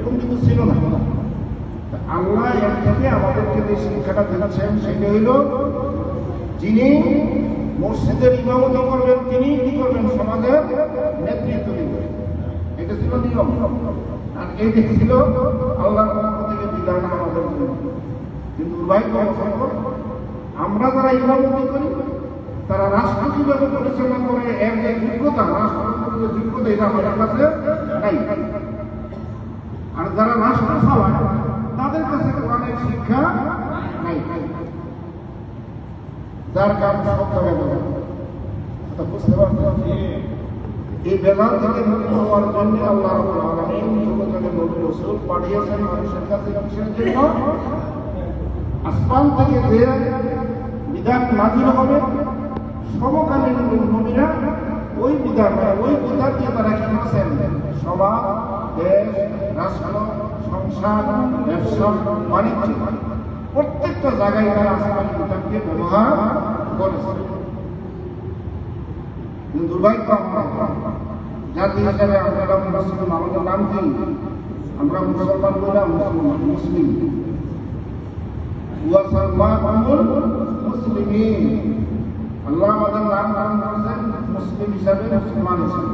এরকম কিন্তু ছিল না। আল্লাহ এর থেকে আমাদেরকে যে শিক্ষাটা দিচ্ছেন সেটা হইল, যিনি মসজিদের ইমামতি করবেন তিনি কি করবেন, সমাজের নেতৃত্ব দিবেন। এটা ছিল নিয়ম, আর এইটা ছিল আল্লাহর পক্ষ থেকে বিধান আমাদের জন্য। কিন্তু দুর্ভাগ্যবশত আমরা যারা ইমামতি করি তারা রাষ্ট্র কিভাবে পরিচালনা করে এর যে যোগ্যতা, রাষ্ট্রের যোগ্যতা এটা আমাদের কাছে নাই। আর যারা রাষ্ট্র চালায় তাদের কাছে কোরআনের শিক্ষা নাই, যার কারণ সব জায়গায় বুঝতে পারছেন। এই বেলাল থেকে মুক্ত হওয়ার জন্য আল্লাহ রাব্বুল আলামিন যুগ যুগে নবী রাসূল পাঠিয়েছেন মানুষের কাছে কিসের জন্য? আসমান থেকে যে বিধান নাযিল হবে সমকালীন নবীরা ওই বিধান দিয়ে তারা কি করছেন, সমাজ, দেশ, রাষ্ট্র, সংসার, ব্যবসা, বাণিজ্য প্রত্যেকটা জায়গায় তারা আসমানি বিধানকে ব্যবহার করেছে। দুর্ভাগ্য জাতি হিসাবে আমরা মুসলিম, আমাদের নাম কি? আমরা মুসলমান বললাম মুসলিম, মুসলিমিন। আল্লাহ আমাদের নাম করেছেন মুসলিম হিসাবে, মুসলমান হিসাবে।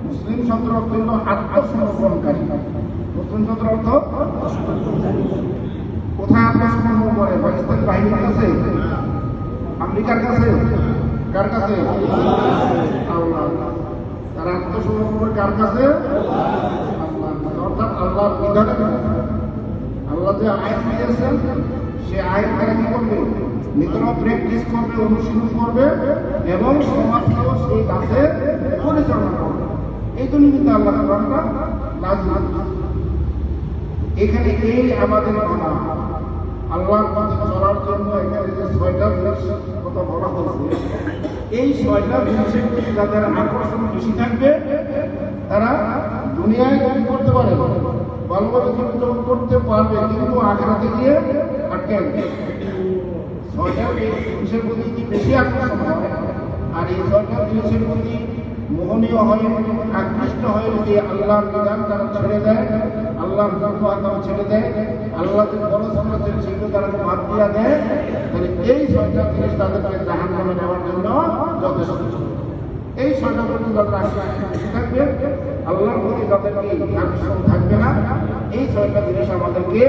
মুসলিম শব্দের অর্থ হল আত্মসমর্পণকারী। মুসলিম শব্দের অর্থ কোথায় আত্মসমর্পণ করে? পাকিস্তানের বাহিনীর কাছে, আমেরিকার কাছে, কার কাছে? আল্লাহ। তারা আত্মসমর্পণ করে কার কাছে? আল্লাহ। অর্থাৎ আল্লাহর বিধানের কাছে। আল্লাহ যে আইন দিয়েছেন সে আইন তারা কি করবে? নিজেরাও প্র্যাকটিস করবে, অনুশীলন করবে এবং সমাজকেও সেই কাছে পরিচালনা করবে। এই জন্য কিন্তু আল্লাহ কোরআনটা নাযিল। এখানে এই আমাদের মানা আল্লাহর পথে চলার জন্য এখানে যে ৬টা জিনিসের কথা বলা হয়েছে, এই ৬টা জিনিসের প্রতি যাদের আকর্ষণ বেশি থাকবে তারা দুনিয়ায় কি করতে পারে, ভালোভাবে জীবনযাপন করতে পারবে, কিন্তু আখিরাতে গিয়ে আটকে যাবে। ৬টা জিনিসের প্রতি কি বেশি আকর্ষণ হয়, আর এই ৬টা জিনিসের প্রতি মোহনীয় হয়ে আকৃষ্ট হয়ে যদি আল্লাহর বিধান তারা ছেড়ে দেয়, আল্লাহর কথা ছেড়ে দেয়, আল্লাহ যে পড়াশোনা করেছেন সেগুলো তারা বাদ দিয়া দেয়, তাহলে এই ৬টা জিনিস তাদেরকে জাহান্নামে নেওয়ার জন্য যথেষ্ট। এই ৬টা প্রতি যাদের আকর্ষণ থাকবে, আল্লাহর প্রতি যাদের আকর্ষণ থাকবে না, এই ৬টা জিনিস আমাদেরকে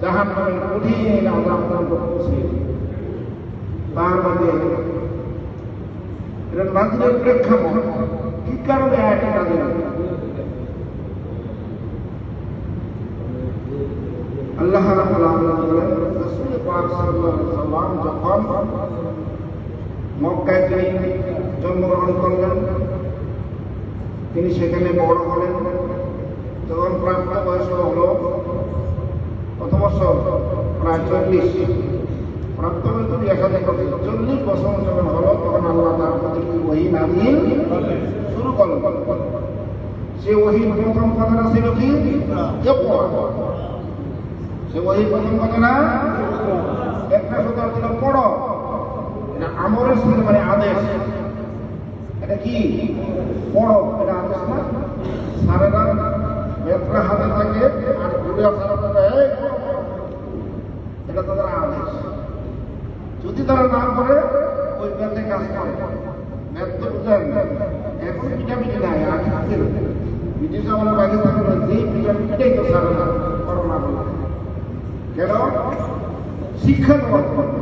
জাহান্নামের কঠিন আযাব পর্যন্ত পৌঁছে। তার মধ্যে এটা নাযিলের প্রেক্ষাপট কি কারণে আয়াতটা নাযিল? আল্লাহ রাব্বুল আলামিন বলেন, রাসূল পাক সাল্লাল্লাহু আলাইহি ওয়াসাল্লাম যখন মক্কায় তিনি জন্মগ্রহণ করলেন, তিনি সেখানে বড় হলেন। যখন প্রাপ্ত বয়স হলো কত বছর? প্রায় ৪০। প্রাপ্ত বয়স তো ১০৪০ বছর যখন হলো তখন আল্লাহ তার প্রতি ওহী নাযিল শুরু করলেন। সে ওহীর প্রথম কথাটা ছিল কি? সে ওহীর প্রথম কথাটা একটা কথা ছিল পড়ো। এটা আমরের ছিল, মানে আদেশ। এটা কি? পড়ো, এটা আদেশ না। সারেরা বেত্রা হাতে থাকে আর ঘুরে সারা এটা তাদের আদেশ। যদি তারা না করে ওই ব্যাথে কাজ করে, ব্যর্থ বুঝেন। এখন পিঠাপিঠি নাই, আগে ব্রিটিশ আমলের পাকিস্তানের যে পিঠাপিঠিটাই তো সারে না, করোনা বলে। কেন? শিক্ষা দেওয়ার জন্য।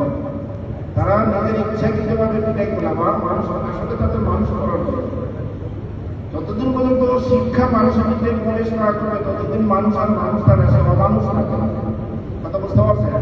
তারা নিজের ইচ্ছাকৃতভাবে পিঠাই করে, আবার মানুষ আসলে তাদের মানুষ করার জন্য। যতদিন পর্যন্ত শিক্ষা মানুষের মধ্যে প্রবেশ না করে ততদিন মানুষ আর মানুষ তারা সে অমানুষ না করে। কথা বুঝতে পারছেন?